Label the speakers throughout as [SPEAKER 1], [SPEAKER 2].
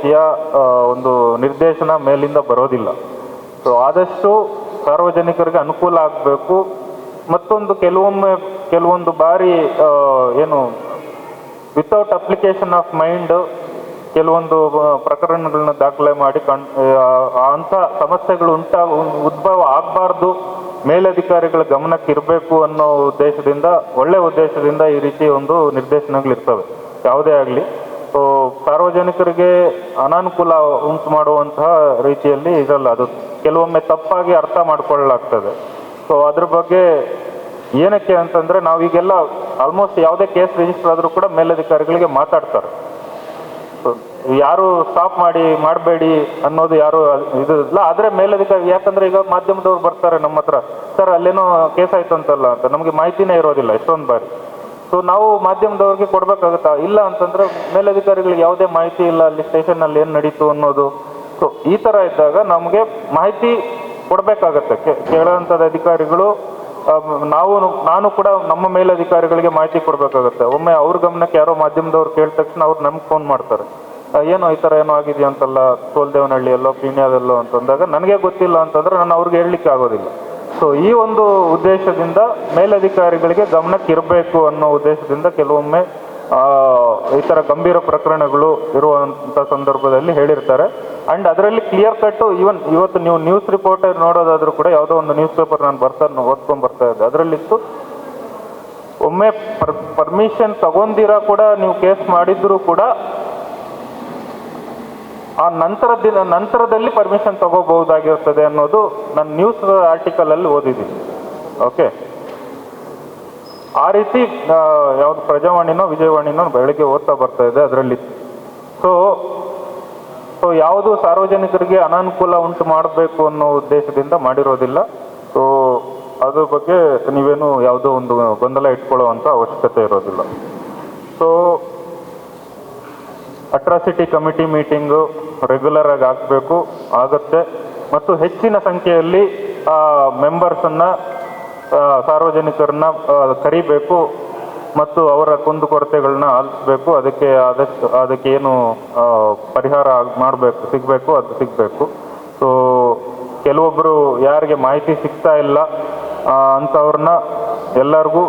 [SPEAKER 1] ರೀತಿಯ ಒಂದು ನಿರ್ದೇಶನ ಮೇಲಿಂದ ಬರೋದಿಲ್ಲ. ಸೊ ಆದಷ್ಟು ಸಾರ್ವಜನಿಕರಿಗೆ ಅನುಕೂಲ ಆಗಬೇಕು. ಮತ್ತೊಂದು ಕೆಲವೊಂದು ಬಾರಿ ಏನು ವಿತೌಟ್ ಅಪ್ಲಿಕೇಶನ್ ಆಫ್ ಮೈಂಡ್ ಕೆಲವೊಂದು ಪ್ರಕರಣಗಳನ್ನ ದಾಖಲೆ ಮಾಡಿ ಅಂಥ ಸಮಸ್ಯೆಗಳು ಉದ್ಭವ ಆಗಬಾರ್ದು, ಮೇಲಧಿಕಾರಿಗಳ ಗಮನಕ್ಕೆ ಇರಬೇಕು ಅನ್ನೋ ಉದ್ದೇಶದಿಂದ, ಒಳ್ಳೆ ಉದ್ದೇಶದಿಂದ ಈ ರೀತಿ ಒಂದು ನಿರ್ದೇಶನಗಳಿರ್ತವೆ ಯಾವುದೇ ಆಗಲಿ. ಸೊ ಸಾರ್ವಜನಿಕರಿಗೆ ಅನಾನುಕೂಲ ಉಂಟು ಮಾಡುವಂತಹ ರೀತಿಯಲ್ಲಿ ಇದಲ್ಲ, ಅದು ಕೆಲವೊಮ್ಮೆ ತಪ್ಪಾಗಿ ಅರ್ಥ ಮಾಡ್ಕೊಳ್ಳಲಾಗ್ತದೆ. ಸೊ ಅದ್ರ ಬಗ್ಗೆ ಏನಕ್ಕೆ ಅಂತಂದರೆ, ನಾವೀಗೆಲ್ಲ ಆಲ್ಮೋಸ್ಟ್ ಯಾವುದೇ ಕೇಸ್ ರಿಜಿಸ್ಟರ್ ಆದರೂ ಕೂಡ ಮೇಲಧಿಕಾರಿಗಳಿಗೆ ಮಾತಾಡ್ತಾರೆ. ಯಾರು ಸ್ಟಾಪ್ ಮಾಡಬೇಡಿ ಅನ್ನೋದು ಯಾರು ಇದು ಇಲ್ಲ. ಆದರೆ ಮೇಲಧಿಕಾರಿ, ಯಾಕಂದರೆ ಈಗ ಮಾಧ್ಯಮದವ್ರು ಬರ್ತಾರೆ ನಮ್ಮ ಹತ್ರ, ಸರ್ ಅಲ್ಲೇನೋ ಕೇಸ್ ಆಯ್ತು ಅಂತಲ್ಲ ಅಂತ, ನಮಗೆ ಮಾಹಿತಿನೇ ಇರೋದಿಲ್ಲ ಎಷ್ಟೊಂದು ಬಾರಿ. ಸೊ ನಾವು ಮಾಧ್ಯಮದವ್ರಿಗೆ ಕೊಡಬೇಕಾಗುತ್ತಾ? ಇಲ್ಲ ಅಂತಂದರೆ ಮೇಲಧಿಕಾರಿಗಳಿಗೆ ಯಾವುದೇ ಮಾಹಿತಿ ಇಲ್ಲ ಅಲ್ಲಿ ಸ್ಟೇಷನ್ನಲ್ಲಿ ಏನು ನಡೀತು ಅನ್ನೋದು. ಸೊ ಈ ಥರ ಇದ್ದಾಗ ನಮಗೆ ಮಾಹಿತಿ ಕೊಡಬೇಕಾಗತ್ತೆ ಕೇಳೋಂಥದ್ದು ಅಧಿಕಾರಿಗಳು. ನಾನು ಕೂಡ ನಮ್ಮ ಮೇಲಧಿಕಾರಿಗಳಿಗೆ ಮಾಹಿತಿ ಕೊಡಬೇಕಾಗತ್ತೆ. ಒಮ್ಮೆ ಅವ್ರ ಗಮನಕ್ಕೆ ಯಾರೋ ಮಾಧ್ಯಮದವ್ರು ಕೇಳಿದ ತಕ್ಷಣ ಅವ್ರು ನಮ್ಗೆ ಫೋನ್ ಮಾಡ್ತಾರೆ, ಏನೋ ಈ ಥರ ಏನೋ ಆಗಿದೆಯಾ ಅಂತಲ್ಲ ಸೋಲ್ದೇವನಹಳ್ಳಿಯಲ್ಲೋ ಪೀಣ್ಯದಲ್ಲೋ ಅಂತಂದಾಗ ನನಗೆ ಗೊತ್ತಿಲ್ಲ ಅಂತಂದರೆ ನಾನು ಅವ್ರಿಗೆ ಹೇಳಲಿಕ್ಕೆ ಆಗೋದಿಲ್ಲ. ಸೊ ಈ ಒಂದು ಉದ್ದೇಶದಿಂದ ಮೇಲಧಿಕಾರಿಗಳಿಗೆ ಗಮನಕ್ಕೆ ಇರಬೇಕು ಅನ್ನೋ ಉದ್ದೇಶದಿಂದ ಕೆಲವೊಮ್ಮೆ ಈ ಥರ ಗಂಭೀರ ಪ್ರಕರಣಗಳು ಇರುವಂಥ ಸಂದರ್ಭದಲ್ಲಿ ಹೇಳಿರ್ತಾರೆ. ಆ್ಯಂಡ್ ಅದರಲ್ಲಿ ಕ್ಲಿಯರ್ ಕಟ್ಟು ಇವತ್ತು ನೀವು ನ್ಯೂಸ್ ರಿಪೋರ್ಟರ್ ನೋಡೋದಾದ್ರೂ ಕೂಡ, ಯಾವುದೋ ಒಂದು ನ್ಯೂಸ್ ಪೇಪರ್ ನಾನು ಓದ್ಕೊಂಡು ಬರ್ತಾ ಇದ್ದೆ, ಅದರಲ್ಲಿತ್ತು ಒಮ್ಮೆ ಪರ್ಮಿಷನ್ ತಗೊಂಡಿರ ಕೂಡ ನೀವು ಕೇಸ್ ಮಾಡಿದ್ರು ಕೂಡ ಆ ನಂತರದಲ್ಲಿ ಪರ್ಮಿಷನ್ ತಗೋಬಹುದಾಗಿರ್ತದೆ ಅನ್ನೋದು ನಾನು ನ್ಯೂಸ್ ಆರ್ಟಿಕಲಲ್ಲಿ ಓದಿದ್ದೀನಿ. ಓಕೆ, ಆ ರೀತಿ ಯಾವುದು ಪ್ರಜಾವಾಣಿನೋ ವಿಜಯವಾಣಿನೋ ಬೆಳಗ್ಗೆ ಓದ್ತಾ ಬರ್ತಾ ಇದೆ ಅದರಲ್ಲಿ. ಸೊ ಯಾವುದು ಸಾರ್ವಜನಿಕರಿಗೆ ಅನಾನುಕೂಲ ಉಂಟು ಮಾಡಬೇಕು ಅನ್ನೋ ಉದ್ದೇಶದಿಂದ ಮಾಡಿರೋದಿಲ್ಲ. ಸೊ ಅದ್ರ ಬಗ್ಗೆ ನೀವೇನು ಯಾವುದೋ ಒಂದು ಗೊಂದಲ ಇಟ್ಕೊಳ್ಳುವಂಥ ಅವಶ್ಯಕತೆ ಇರೋದಿಲ್ಲ. So atrocity committee meeting regular ಆಗಿ ಆಗುತ್ತೆ, ಮತ್ತು ಹೆಚ್ಚಿನ ಸಂಖ್ಯೆಯಲ್ಲಿ ಮೆಂಬರ್ಸನ್ನು ಸಾರ್ವಜನಿಕರನ್ನ ಕರಿಬೇಕು ಮತ್ತು ಅವರ ಕುಂದುಕೊರತೆಗಳನ್ನ ಆಲಿಸಬೇಕು. ಅದಕ್ಕೆ ಏನು ಪರಿಹಾರ ಸಿಗಬೇಕು ಅದು ಸಿಗಬೇಕು. ಸೊ ಕೆಲವೊಬ್ಬರು ಯಾರಿಗೆ ಮಾಹಿತಿ ಸಿಗ್ತಾ ಇಲ್ಲ ಅಂಥವ್ರನ್ನ ಎಲ್ಲರಿಗೂ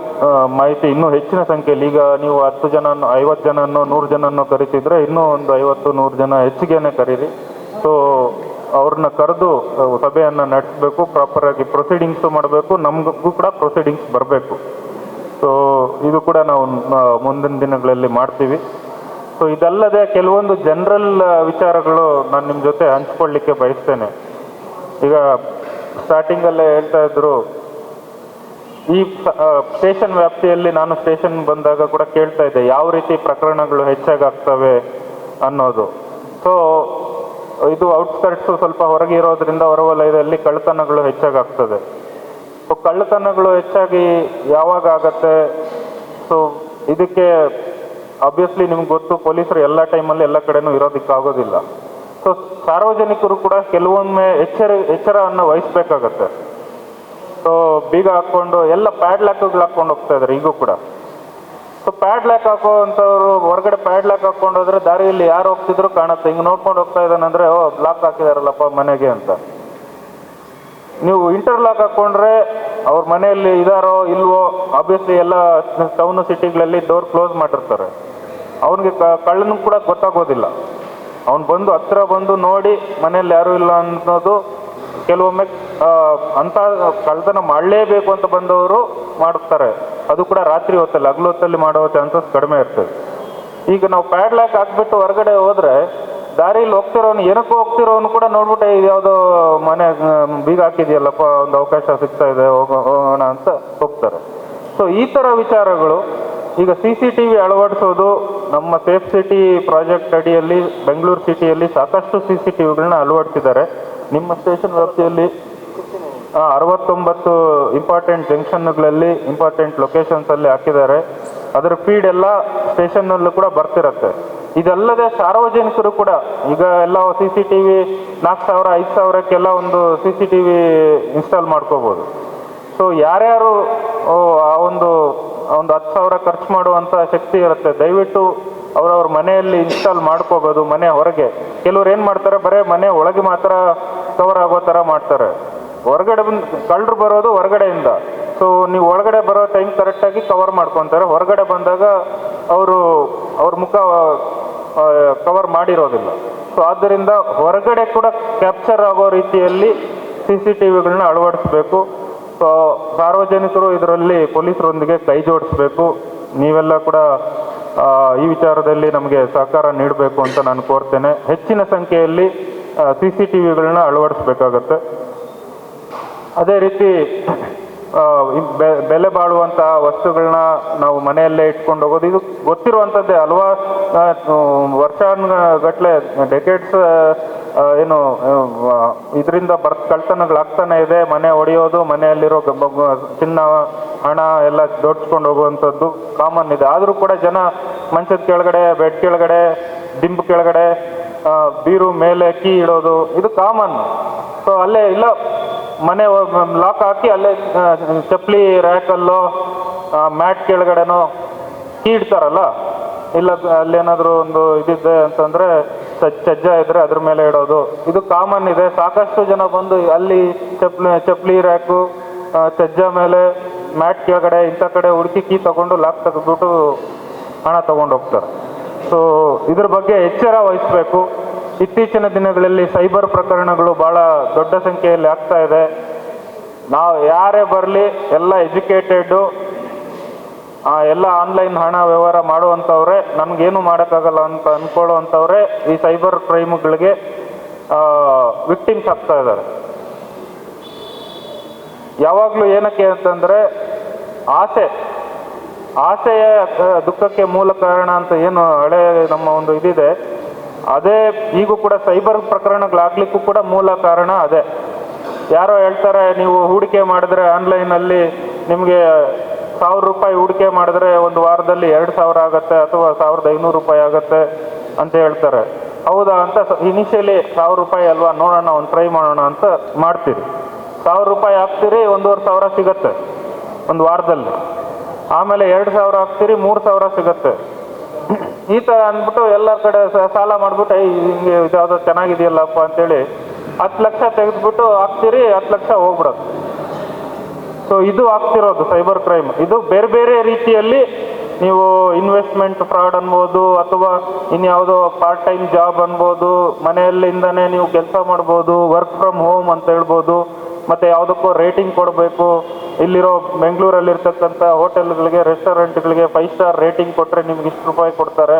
[SPEAKER 1] ಮಾಹಿತಿ ಇನ್ನೂ ಹೆಚ್ಚಿನ ಸಂಖ್ಯೆಯಲ್ಲಿ, ಈಗ ನೀವು 10 ಜನನೋ 50 ಜನನೋ 100 ಜನನೋ ಕರಿತಿದ್ರೆ ಇನ್ನೂ ಒಂದು 50-100 ಜನ ಹೆಚ್ಚಿಗೆನೇ ಕರೀರಿ. ಸೊ ಅವ್ರನ್ನ ಕರೆದು ಸಭೆಯನ್ನು ನಡೆಸಬೇಕು, ಪ್ರಾಪರಾಗಿ ಪ್ರೊಸೀಡಿಂಗ್ಸು ಮಾಡಬೇಕು, ನಮಗೂ ಕೂಡ ಪ್ರೊಸೀಡಿಂಗ್ಸ್ ಬರಬೇಕು. ಸೊ ಇದು ಕೂಡ ನಾವು ಮುಂದಿನ ದಿನಗಳಲ್ಲಿ ಮಾಡ್ತೀವಿ. ಸೊ ಇದಲ್ಲದೆ ಕೆಲವೊಂದು ಜನರಲ್ ವಿಚಾರಗಳು ನಾನು ನಿಮ್ಮ ಜೊತೆ ಹಂಚ್ಕೊಳ್ಳಿಕ್ಕೆ ಬಯಸ್ತೇನೆ. ಈಗ ಸ್ಟಾರ್ಟಿಂಗಲ್ಲೇ ಹೇಳ್ತಾ ಇದ್ರು, ಈ ಸ್ಟೇಷನ್ ವ್ಯಾಪ್ತಿಯಲ್ಲಿ ನಾನು ಸ್ಟೇಷನ್ ಬಂದಾಗ ಕೂಡ ಕೇಳ್ತಾ ಇದ್ದೆ ಯಾವ ರೀತಿ ಪ್ರಕರಣಗಳು ಹೆಚ್ಚಾಗ್ತವೆ ಅನ್ನೋದು. ಸೊ ಇದು ಔಟ್ಸ್ಕರ್ಟ್ಸು ಸ್ವಲ್ಪ ಹೊರಗೆ ಇರೋದ್ರಿಂದ ಹೊರವಲಯದಲ್ಲಿ ಕಳ್ಳತನಗಳು ಹೆಚ್ಚಾಗ್ತದೆ. ಸೊ ಕಳ್ಳತನಗಳು ಹೆಚ್ಚಾಗಿ ಯಾವಾಗ ಆಗತ್ತೆ? ಸೊ ಇದಕ್ಕೆ ಆಬ್ವಿಯಸ್ಲಿ ನಿಮ್ಗೆ ಗೊತ್ತು, ಪೊಲೀಸರು ಎಲ್ಲ ಟೈಮಲ್ಲಿ ಎಲ್ಲ ಕಡೆನೂ ಇರೋದಕ್ಕಾಗೋದಿಲ್ಲ. ಸೊ ಸಾರ್ವಜನಿಕರು ಕೂಡ ಕೆಲವೊಮ್ಮೆ ಎಚ್ಚರವನ್ನು ವಹಿಸ್ಬೇಕಾಗತ್ತೆ. ಸೊ ಬೀಗ ಹಾಕ್ಕೊಂಡು ಎಲ್ಲ ಪ್ಯಾಡ್ಲಾಕ್ಗಳು ಹಾಕ್ಕೊಂಡು ಹೋಗ್ತಾ ಇದ್ದಾರೆ ಈಗೂ ಕೂಡ. ಸೊ ಪ್ಯಾಡ್ಲಾಕ್ ಹಾಕೋವಂಥವ್ರು ಹೊರಗಡೆ ಪ್ಯಾಡ್ಲಾಕ್ ಹಾಕ್ಕೊಂಡು ಹೋದ್ರೆ ದಾರಿಯಲ್ಲಿ ಯಾರು ಹೋಗ್ತಿದ್ರು ಕಾಣುತ್ತೆ, ಹಿಂಗೆ ನೋಡ್ಕೊಂಡು ಹೋಗ್ತಾ ಇದ್ದಾನಂದ್ರೆ ಬ್ಲಾಕ್ ಹಾಕಿದಾರಲ್ಲಪ್ಪ ಮನೆಗೆ ಅಂತ. ನೀವು ಇಂಟರ್ಲಾಕ್ ಹಾಕ್ಕೊಂಡ್ರೆ ಅವ್ರ ಮನೆಯಲ್ಲಿ ಇದಾರೋ ಇಲ್ವೋ, ಆಬ್ವಿಯಸ್ಲಿ ಎಲ್ಲ ಟೌನ್ ಸಿಟಿಗಳಲ್ಲಿ ಡೋರ್ ಕ್ಲೋಸ್ ಮಾಡಿರ್ತಾರೆ. ಅವನಿಗೆ ಕಳ್ಳನೂ ಕೂಡ ಗೊತ್ತಾಗೋದಿಲ್ಲ. ಅವ್ನು ಹತ್ರ ಬಂದು ನೋಡಿ ಮನೆಯಲ್ಲಿ ಯಾರೂ ಇಲ್ಲ ಅನ್ನೋದು ಕೆಲವೊಮ್ಮೆ ಅಂಥ ಕಳ್ಳತನ ಮಾಡಲೇಬೇಕು ಅಂತ ಬಂದವರು ಮಾಡ್ತಾರೆ. ಅದು ಕೂಡ ರಾತ್ರಿ ಹೊತ್ತಲ್ಲಿ, ಹಗಲು ಹೊತ್ತಲ್ಲಿ ಮಾಡೋ ಚಾನ್ಸಸ್ ಕಡಿಮೆ ಇರ್ತದೆ. ಈಗ ನಾವು ಪ್ಯಾಡ್ಲಾಕ್ ಹಾಕ್ಬಿಟ್ಟು ಹೊರಗಡೆ ಹೋದರೆ ದಾರಿಯಲ್ಲಿ ಏನಕ್ಕೋ ಹೋಗ್ತಿರೋನು ಕೂಡ ನೋಡ್ಬಿಟ್ಟೆ ಇದು ಯಾವುದೋ ಮನೆ ಬೀಗ ಹಾಕಿದೆಯಲ್ಲಪ್ಪ, ಒಂದು ಅವಕಾಶ ಸಿಗ್ತಾ ಇದೆ ಹೋಗೋಣ ಅಂತ ಹೋಗ್ತಾರೆ. ಸೊ ಈ ಥರ ವಿಚಾರಗಳು ಈಗ CCTV ಅಳವಡಿಸೋದು, ನಮ್ಮ ಸೇಫ್ ಸಿಟಿ ಪ್ರಾಜೆಕ್ಟ್ ಅಡಿಯಲ್ಲಿ ಬೆಂಗಳೂರು ಸಿಟಿಯಲ್ಲಿ ಸಾಕಷ್ಟು CCTVಗಳನ್ನ ಅಳವಡಿಸಿದ್ದಾರೆ. ನಿಮ್ಮ ಸ್ಟೇಷನ್ ವ್ಯಾಪ್ತಿಯಲ್ಲಿ 69 ಇಂಪಾರ್ಟೆಂಟ್ ಜಂಕ್ಷನ್ಗಳಲ್ಲಿ ಇಂಪಾರ್ಟೆಂಟ್ ಲೊಕೇಶನ್ಸಲ್ಲಿ ಹಾಕಿದ್ದಾರೆ. ಅದರ ಫೀಡ್ ಎಲ್ಲ ಸ್ಟೇಷನ್ನಲ್ಲೂ ಕೂಡ ಬರ್ತಿರತ್ತೆ. ಇದಲ್ಲದೆ ಸಾರ್ವಜನಿಕರು ಕೂಡ ಈಗ ಎಲ್ಲ CCTV 4000-5000ಕ್ಕೆಲ್ಲ ಒಂದು CCTV ಇನ್ಸ್ಟಾಲ್ ಮಾಡ್ಕೋಬೋದು. ಸೊ ಯಾರ್ಯಾರು ಆ ಒಂದು 10,000 ಖರ್ಚು ಮಾಡುವಂಥ ಶಕ್ತಿ ಇರುತ್ತೆ, ದಯವಿಟ್ಟು ಅವ್ರವ್ರ ಮನೆಯಲ್ಲಿ ಇನ್ಸ್ಟಾಲ್ ಮಾಡ್ಕೋಬೋದು. ಮನೆ ಹೊರಗೆ ಕೆಲವ್ರು ಏನು ಮಾಡ್ತಾರೆ, ಬರೀ ಮನೆ ಒಳಗೆ ಮಾತ್ರ ಕವರ್ ಆಗೋ ಥರ ಮಾಡ್ತಾರೆ. ಹೊರಗಡೆ ಬಂದು ಕಳ್ಳರು ಬರೋದು ಹೊರಗಡೆಯಿಂದ. ಸೊ ನೀವು ಒಳಗಡೆ ಬರೋ ಟೈಮ್ ಕರೆಕ್ಟಾಗಿ ಕವರ್ ಮಾಡ್ಕೊತಾರೆ. ಹೊರಗಡೆ ಬಂದಾಗ ಅವ್ರ ಮುಖ ಕವರ್ ಮಾಡಿರೋದಿಲ್ಲ. ಸೊ ಆದ್ದರಿಂದ ಹೊರಗಡೆ ಕೂಡ ಕ್ಯಾಪ್ಚರ್ ಆಗೋ ರೀತಿಯಲ್ಲಿ CCTVಗಳನ್ನ ಅಳವಡಿಸ್ಬೇಕು. ಸೊ ಸಾರ್ವಜನಿಕರು ಇದರಲ್ಲಿ ಪೊಲೀಸರೊಂದಿಗೆ ಕೈ ಜೋಡಿಸ್ಬೇಕು. ನೀವೆಲ್ಲ ಕೂಡ ಈ ವಿಚಾರದಲ್ಲಿ ನಮಗೆ ಸಹಕಾರ ನೀಡಬೇಕು ಅಂತ ನಾನು ಕೋರ್ತೇನೆ. ಹೆಚ್ಚಿನ ಸಂಖ್ಯೆಯಲ್ಲಿ CCTVಗಳನ್ನ ಅಳವಡಿಸ್ಬೇಕಾಗತ್ತೆ. ಅದೇ ರೀತಿ ಬೆಲೆ ಬಾಳುವಂತಹ ವಸ್ತುಗಳನ್ನ ನಾವು ಮನೆಯಲ್ಲೇ ಇಟ್ಕೊಂಡು ಹೋಗೋದು ಇದು ಗೊತ್ತಿರುವಂಥದ್ದೇ ಅಲ್ವಾ. ವರ್ಷಗಟ್ಟಲೆ ಡೆಕೆಡ್ಸ್ ಏನು ಇದರಿಂದ ಕಳ್ತನಗಳಾಗ್ತಾನೆ ಇದೆ. ಮನೆ ಒಡೆಯೋದು, ಮನೆಯಲ್ಲಿರೋ ಚಿನ್ನ ಹಣ ಎಲ್ಲ ದೋಡ್ಸ್ಕೊಂಡು ಹೋಗುವಂಥದ್ದು ಕಾಮನ್ ಇದೆ. ಆದರೂ ಕೂಡ ಜನ ಮಂಚದ ಕೆಳಗಡೆ, ಬೆಡ್ ಕೆಳಗಡೆ, ದಿಂಬು ಕೆಳಗಡೆ, ಬೀರು ಮೇಲೆ ಕೀ ಇಡೋದು ಇದು ಕಾಮನ್. ಸೊ ಅಲ್ಲೇ ಇಲ್ಲ ಮನೆ ಲಾಕ್ ಹಾಕಿ ಅಲ್ಲೇ ಚಪ್ಪಲಿ ರ್ಯಾಕಲ್ಲೋ ಮ್ಯಾಟ್ ಕೆಳಗಡೆನೋ ಕೀ ಇಡ್ತಾರಲ್ಲ. ಇಲ್ಲ ಅಲ್ಲೇನಾದರೂ ಒಂದು ಇದಿದೆ ಅಂತಂದರೆ ಚಜ್ಜ ಇದ್ದರೆ ಅದ್ರ ಮೇಲೆ ಇಡೋದು ಇದು ಕಾಮನ್ ಇದೆ. ಸಾಕಷ್ಟು ಜನ ಬಂದು ಅಲ್ಲಿ ಚಪ್ಪಲಿ ರ್ಯಾಕು, ಚಜ್ಜ ಮೇಲೆ, ಮ್ಯಾಟ್ ಕೆಳಗಡೆ ಇಂಥ ಕಡೆ ಹುಡುಕಿ ಕೀ ತಗೊಂಡು ಲಾಕ್ ತೆಗೆದ್ಬಿಟ್ಟು ಹಣ ತಗೊಂಡು ಹೋಗ್ತಾರೆ. ಸೊ ಇದ್ರ ಬಗ್ಗೆ ಎಚ್ಚರ ವಹಿಸಬೇಕು. ಇತ್ತೀಚಿನ ದಿನಗಳಲ್ಲಿ ಸೈಬರ್ ಪ್ರಕರಣಗಳು ಭಾಳ ದೊಡ್ಡ ಸಂಖ್ಯೆಯಲ್ಲಿ ಆಗ್ತಾ ಇದೆ. ನಾವು ಯಾರೇ ಬರಲಿ ಎಲ್ಲ ಎಜುಕೇಟೆಡ್ಡು, ಎಲ್ಲ ಆನ್ಲೈನ್ ಹಣ ವ್ಯವಹಾರ ಮಾಡುವಂಥವ್ರೆ, ನಮಗೇನು ಮಾಡೋಕ್ಕಾಗಲ್ಲ ಅಂತ ಅಂದ್ಕೊಳ್ಳೋವಂಥವ್ರೆ ಈ ಸೈಬರ್ ಕ್ರೈಮ್ಗಳಿಗೆ ವಿಕ್ಟಿಮ್ಸ್ ಆಗ್ತಾ ಇದ್ದಾರೆ. ಯಾವಾಗಲೂ ಏನಕ್ಕೆ ಅಂತಂದರೆ ಆಸೆಯ ದುಃಖಕ್ಕೆ ಮೂಲ ಕಾರಣ ಅಂತ ಏನು ಹಳೆ ನಮ್ಮ ಒಂದು ಇದಿದೆ, ಅದೇ ಈಗೂ ಕೂಡ ಸೈಬರ್ ಪ್ರಕರಣಗಳಾಗಲಿಕ್ಕೂ ಕೂಡ ಮೂಲ ಕಾರಣ ಅದೇ. ಯಾರೋ ಹೇಳ್ತಾರೆ, ನೀವು ಹೂಡಿಕೆ ಮಾಡಿದ್ರೆ ಆನ್ಲೈನಲ್ಲಿ ನಿಮಗೆ 1000 ರೂಪಾಯಿ ಹೂಡಿಕೆ ಮಾಡಿದ್ರೆ ಒಂದು ವಾರದಲ್ಲಿ 2000 ಆಗುತ್ತೆ ಅಥವಾ 1500 ರೂಪಾಯಿ ಆಗುತ್ತೆ ಅಂತ ಹೇಳ್ತಾರೆ. ಹೌದಾ ಅಂತ ಇನಿಷಿಯಲಿ 1000 ರೂಪಾಯಿ ಅಲ್ವಾ, ನೋಡೋಣ ಒಂದು ಟ್ರೈ ಮಾಡೋಣ ಅಂತ ಮಾಡ್ತೀರಿ. 1000 ರೂಪಾಯಿ ಹಾಕ್ತೀರಿ, 1500 ಸಿಗುತ್ತೆ ಒಂದು ವಾರದಲ್ಲಿ. ಆಮೇಲೆ 2000 ಹಾಕ್ತೀರಿ, 3000 ಸಿಗುತ್ತೆ. ಈ ಥರ ಅಂದ್ಬಿಟ್ಟು ಎಲ್ಲ ಕಡೆ ಸಾಲ ಮಾಡಿಬಿಟ್ಟು ಹಿಂಗೆ ಇದ್ಯಾವುದೋ ಚೆನ್ನಾಗಿದೆಯಲ್ಲಪ್ಪ ಅಂತೇಳಿ 10 ಲಕ್ಷ ತೆಗೆದ್ಬಿಟ್ಟು ಹಾಕ್ತೀರಿ, 10 ಲಕ್ಷ ಹೋಗ್ಬಿಡೋದು. ಸೊ ಇದು ಆಗ್ತಿರೋದು ಸೈಬರ್ ಕ್ರೈಮ್. ಇದು ಬೇರೆ ಬೇರೆ ರೀತಿಯಲ್ಲಿ ನೀವು ಇನ್ವೆಸ್ಟ್ಮೆಂಟ್ ಫ್ರಾಡ್ ಅನ್ಬೋದು, ಅಥವಾ ಇನ್ಯಾವುದೋ ಪಾರ್ಟ್ ಟೈಮ್ ಜಾಬ್ ಅನ್ಬೋದು, ಮನೆಯಲ್ಲಿಂದನೇ ನೀವು ಕೆಲಸ ಮಾಡ್ಬೋದು, ವರ್ಕ್ ಫ್ರಮ್ ಹೋಮ್ ಅಂತ ಹೇಳ್ಬೋದು. ಮತ್ತು ಯಾವುದಕ್ಕೂ ರೇಟಿಂಗ್ ಕೊಡಬೇಕು. ಇಲ್ಲಿರೋ ಬೆಂಗಳೂರಲ್ಲಿರ್ತಕ್ಕಂಥ ಹೋಟೆಲ್ಗಳಿಗೆ, ರೆಸ್ಟೋರೆಂಟ್ಗಳಿಗೆ 5 ಸ್ಟಾರ್ ರೇಟಿಂಗ್ ಕೊಟ್ಟರೆ ನಿಮ್ಗೆ ಇಷ್ಟು ರೂಪಾಯಿ ಕೊಡ್ತಾರೆ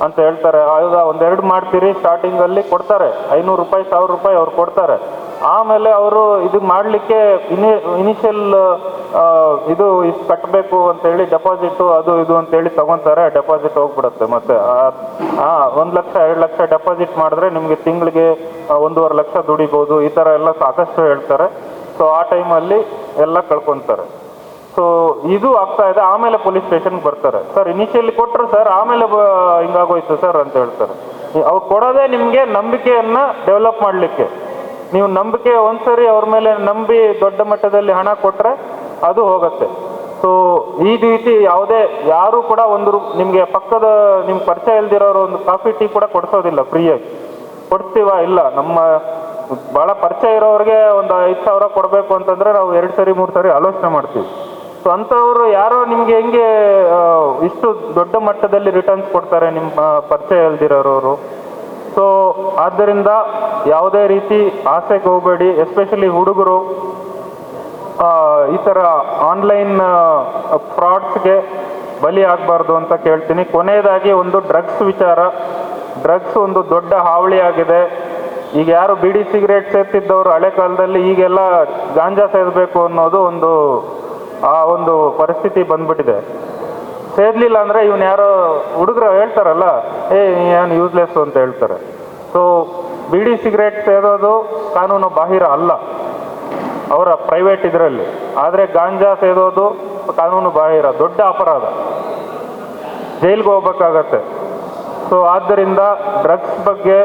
[SPEAKER 1] ಅಂತ ಹೇಳ್ತಾರೆ. ಆಗ ಒಂದೆರಡು ಮಾಡ್ತೀರಿ, ಸ್ಟಾರ್ಟಿಂಗಲ್ಲಿ ಕೊಡ್ತಾರೆ 500 ರೂಪಾಯಿ 1000 ರೂಪಾಯಿ ಅವ್ರು ಕೊಡ್ತಾರೆ. ಆಮೇಲೆ ಅವರು ಇದು ಮಾಡಲಿಕ್ಕೆ ಇನಿಷಿಯಲ್ ಇದು ಇಷ್ಟು ಕಟ್ಟಬೇಕು ಅಂತೇಳಿ ಡೆಪಾಸಿಟು ಅದು ಇದು ಅಂತೇಳಿ ತೊಗೊತಾರೆ. ಡೆಪಾಸಿಟ್ ಹೋಗ್ಬಿಡುತ್ತೆ. ಮತ್ತು 1 ಲಕ್ಷ 2 ಲಕ್ಷ ಡೆಪಾಸಿಟ್ ಮಾಡಿದ್ರೆ ನಿಮಗೆ ತಿಂಗಳಿಗೆ 1.5 ಲಕ್ಷ ದುಡಿಬೋದು. ಈ ಥರ ಎಲ್ಲ ಸಾಕಷ್ಟು ಹೇಳ್ತಾರೆ. ಸೊ ಆ ಟೈಮಲ್ಲಿ ಎಲ್ಲ ಕಳ್ಕೊತಾರೆ. ಸೊ ಇದು ಆಗ್ತಾ ಇದೆ. ಆಮೇಲೆ ಪೊಲೀಸ್ ಸ್ಟೇಷನ್ಗೆ ಬರ್ತಾರೆ. ಸರ್ ಇನಿಷಿಯಲಿ ಕೊಟ್ಟರು ಸರ್, ಆಮೇಲೆ ಹಿಂಗಾಗೋಯ್ತು ಸರ್ ಅಂತ ಹೇಳ್ತಾರೆ. ಅವ್ರು ಕೊಡೋದೇ ನಿಮಗೆ ನಂಬಿಕೆಯನ್ನು ಡೆವಲಪ್ ಮಾಡಲಿಕ್ಕೆ. ನೀವು ನಂಬಿಕೆ ಒಂದ್ಸರಿ ಅವ್ರ ಮೇಲೆ ನಂಬಿ ದೊಡ್ಡ ಮಟ್ಟದಲ್ಲಿ ಹಣ ಕೊಟ್ಟರೆ ಅದು ಹೋಗುತ್ತೆ. ಸೊ ಈ ರೀತಿ ಯಾರೂ ಕೂಡ ನಿಮಗೆ ಪಕ್ಕದ ನಿಮ್ಗೆ ಪರಿಚಯ ಇಲ್ದಿರೋರು ಒಂದು ಕಾಫಿ ಟೀ ಕೂಡ ಕೊಡಿಸೋದಿಲ್ಲ ಫ್ರೀಯಾಗಿ. ಕೊಡ್ತೀವ? ಇಲ್ಲ. ನಮ್ಮ ಭಾಳ ಪರಿಚಯ ಇರೋರಿಗೆ ಒಂದು 5000 ಕೊಡಬೇಕು ಅಂತಂದರೆ ನಾವು 2 ಸರಿ 3 ಸರಿ ಆಲೋಚನೆ ಮಾಡ್ತೀವಿ. ಸೊ ಅಂಥವ್ರು ಯಾರೋ ನಿಮಗೆ ಹೆಂಗೆ ಇಷ್ಟು ದೊಡ್ಡ ಮಟ್ಟದಲ್ಲಿ ರಿಟರ್ನ್ಸ್ ಕೊಡ್ತಾರೆ ನಿಮ್ಮ ಪರಿಚಯ ಇಲ್ದಿರೋರು? ಸೊ ಆದ್ದರಿಂದ ಯಾವುದೇ ರೀತಿ ಆಸೆಗೆ ಹೋಗಬೇಡಿ. ಎಸ್ಪೆಷಲಿ ಹುಡುಗರು ಈ ಥರ ಆನ್ಲೈನ್ ಫ್ರಾಡ್ಸ್ಗೆ ಬಲಿ ಆಗಬಾರ್ದು ಅಂತ ಕೇಳ್ತೀನಿ. ಕೊನೆಯದಾಗಿ ಒಂದು ಡ್ರಗ್ಸ್ ವಿಚಾರ. ಡ್ರಗ್ಸ್ ಒಂದು ದೊಡ್ಡ ಹಾವಳಿ ಆಗಿದೆ. ಈಗ ಯಾರು ಬೀಡಿ ಸಿಗರೇಟ್ ಸೇರ್ತಿದ್ದವರು ಹಳೆ ಕಾಲದಲ್ಲಿ ಈಗೆಲ್ಲ ಗಾಂಜಾ ಸೇದಬೇಕು ಅನ್ನೋದು ಒಂದು ಪರಿಸ್ಥಿತಿ ಬಂದ್ಬಿಟ್ಟಿದೆ. ಸೇದಲಿಲ್ಲ ಅಂದರೆ ಇವನು ಯಾರೋ ಹುಡುಗರು ಹೇಳ್ತಾರಲ್ಲ, ಏನು ಯೂಸ್ಲೆಸ್ ಅಂತ ಹೇಳ್ತಾರೆ. ಸೊ ಬೀಡಿ ಸಿಗರೇಟ್ ಸೇದೋದು ಕಾನೂನು ಬಾಹಿರ ಅಲ್ಲ ಅವರ ಪ್ರೈವೇಟ್ ಇದರಲ್ಲಿ. ಆದರೆ ಗಾಂಜಾ ಸೇದೋದು ಕಾನೂನು ಬಾಹಿರ, ದೊಡ್ಡ ಅಪರಾಧ, ಜೈಲಿಗೆ ಹೋಗ್ಬೇಕಾಗತ್ತೆ. ಸೊ ಆದ್ದರಿಂದ ಡ್ರಗ್ಸ್ ಬಗ್ಗೆ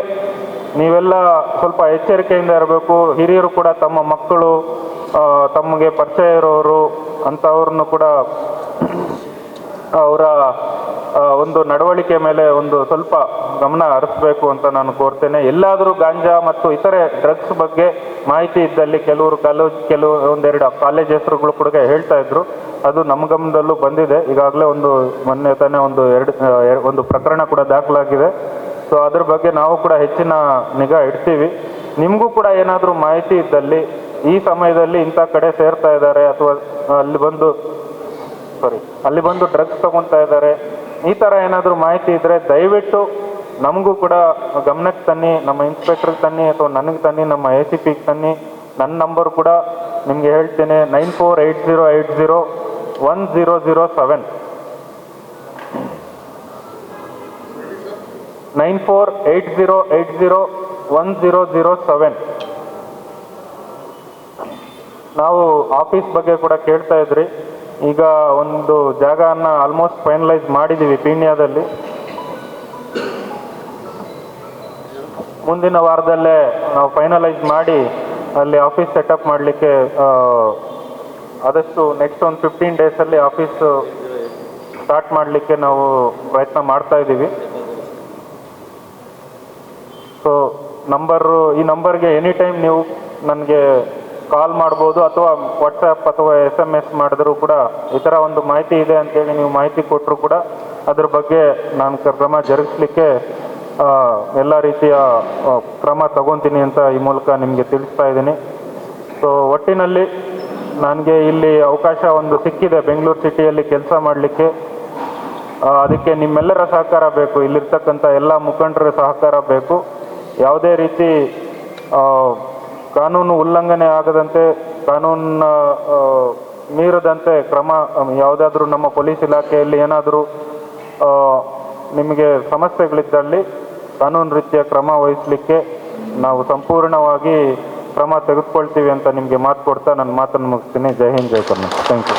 [SPEAKER 1] ನೀವೆಲ್ಲ ಸ್ವಲ್ಪ ಎಚ್ಚರಿಕೆಯಿಂದ ಇರಬೇಕು. ಹಿರಿಯರು ಕೂಡ ತಮ್ಮ ಮಕ್ಕಳು, ತಮಗೆ ಪರಿಚಯ ಇರೋರು ಅಂಥವ್ರನ್ನು ಕೂಡ ಅವರ ಒಂದು ನಡವಳಿಕೆ ಮೇಲೆ ಒಂದು ಸ್ವಲ್ಪ ಗಮನ ಹರಿಸಬೇಕು ಅಂತ ನಾನು ಕೋರ್ತೇನೆ. ಎಲ್ಲಾದರೂ ಗಾಂಜಾ ಮತ್ತು ಇತರೆ ಡ್ರಗ್ಸ್ ಬಗ್ಗೆ ಮಾಹಿತಿ ಇದ್ದಲ್ಲಿ ಕೆಲವು ಒಂದೆರಡು ಕಾಲೇಜ್ ಹೆಸರುಗಳು ಕೂಡ ಹೇಳ್ತಾ ಇದ್ರು. ಅದು ನಮ್ಮ ಗಮನದಲ್ಲೂ ಬಂದಿದೆ. ಈಗಾಗಲೇ ಮೊನ್ನೆ ತಾನೇ ಒಂದು ಪ್ರಕರಣ ಕೂಡ ದಾಖಲಾಗಿದೆ. ಸೊ ಅದ್ರ ಬಗ್ಗೆ ನಾವು ಕೂಡ ಹೆಚ್ಚಿನ ನಿಗಾ ಇಡ್ತೀವಿ. ನಿಮಗೂ ಕೂಡ ಏನಾದರೂ ಮಾಹಿತಿ ಇದ್ದಲ್ಲಿ ಈ ಸಮಯದಲ್ಲಿ ಇಂಥ ಕಡೆ ಸೇರ್ತಾ ಇದ್ದಾರೆ ಅಥವಾ ಅಲ್ಲಿ ಬಂದು ಡ್ರಗ್ಸ್ ತಗೊತಾ ಇದ್ದಾರೆ, ಈ ಥರ ಏನಾದರೂ ಮಾಹಿತಿ ಇದ್ದರೆ ದಯವಿಟ್ಟು ನಮಗೂ ಕೂಡ ಗಮನಕ್ಕೆ ತನ್ನಿ, ನಮ್ಮ ಇನ್ಸ್ಪೆಕ್ಟ್ರಿಗೆ ತನ್ನಿ ಅಥವಾ ನನಗೆ ತನ್ನಿ, ನಮ್ಮ ACPಗೆ ತನ್ನಿ. ನನ್ನ ನಂಬರ್ ಕೂಡ ನಿಮಗೆ ಹೇಳ್ತೇನೆ, 9480801007 9480801007. ನಾವು ಆಫೀಸ್ ಬಗ್ಗೆ ಕೂಡ ಕೇಳ್ತಾ ಇದ್ರಿ. ಈಗ ಒಂದು ಜಾಗನ ಆಲ್ಮೋಸ್ಟ್ ಫೈನಲೈಸ್ ಮಾಡಿದ್ದೀವಿ ಪೀಣ್ಯದಲ್ಲಿ. ಮುಂದಿನ ವಾರದಲ್ಲೇ ನಾವು ಫೈನಲೈಸ್ ಮಾಡಿ ಅಲ್ಲಿ ಆಫೀಸ್ ಸೆಟಪ್ ಮಾಡಲಿಕ್ಕೆ ಆದಷ್ಟು ನೆಕ್ಸ್ಟ್ ಒಂದು 15 ಡೇಸಲ್ಲಿ ಆಫೀಸ್ ಸ್ಟಾರ್ಟ್ ಮಾಡಲಿಕ್ಕೆ ನಾವು ಪ್ರಯತ್ನ ಮಾಡ್ತಾ ಇದ್ದೀವಿ. ಸೊ ಈ ನಂಬರ್ಗೆ ಎನಿ ಟೈಮ್ ನೀವು ನನಗೆ ಕಾಲ್ ಮಾಡ್ಬೋದು ಅಥವಾ ವಾಟ್ಸಪ್ ಅಥವಾ SMS ಮಾಡಿದ್ರು ಕೂಡ ಈ ಥರ ಒಂದು ಮಾಹಿತಿ ಇದೆ ಅಂತೇಳಿ ನೀವು ಮಾಹಿತಿ ಕೊಟ್ಟರು ಕೂಡ ಅದ್ರ ಬಗ್ಗೆ ನಾನು ಕ್ರಮ ಜರುಗಿಸ್ಲಿಕ್ಕೆ ಎಲ್ಲ ರೀತಿಯ ಕ್ರಮ ತಗೊತೀನಿ ಅಂತ ಈ ಮೂಲಕ ನಿಮಗೆ ತಿಳಿಸ್ತಾ ಇದ್ದೀನಿ. ಸೊ ಒಟ್ಟಿನಲ್ಲಿ ನನಗೆ ಇಲ್ಲಿ ಅವಕಾಶ ಒಂದು ಸಿಕ್ಕಿದೆ ಬೆಂಗಳೂರು ಸಿಟಿಯಲ್ಲಿ ಕೆಲಸ ಮಾಡಲಿಕ್ಕೆ. ಅದಕ್ಕೆ ನಿಮ್ಮೆಲ್ಲರ ಸಹಕಾರ ಬೇಕು, ಇಲ್ಲಿರ್ತಕ್ಕಂಥ ಎಲ್ಲ ಮುಖಂಡರ ಸಹಕಾರ ಬೇಕು. ಯಾವುದೇ ರೀತಿ ಕಾನೂನು ಉಲ್ಲಂಘನೆ ಆಗದಂತೆ, ಕಾನೂನನ್ನ ಮೀರದಂತೆ ಕ್ರಮ ಯಾವುದಾದ್ರೂ ನಮ್ಮ ಪೊಲೀಸ್ ಇಲಾಖೆಯಲ್ಲಿ ಏನಾದರೂ ನಿಮಗೆ ಸಮಸ್ಯೆಗಳಿದ್ದಲ್ಲಿ ಕಾನೂನು ರೀತಿಯ ಕ್ರಮ ವಹಿಸಲಿಕ್ಕೆ ನಾವು ಸಂಪೂರ್ಣವಾಗಿ ಕ್ರಮ ತೆಗೆದುಕೊಳ್ತೀವಿ ಅಂತ ನಿಮಗೆ ಮಾತು ಕೊಡ್ತಾ ನನ್ನ ಮಾತನ್ನು ಮುಗಿಸ್ತೀನಿ. ಜೈ ಹಿಂದ್, ಜೈ ಕರ್ನಾಟಕ. Thank you.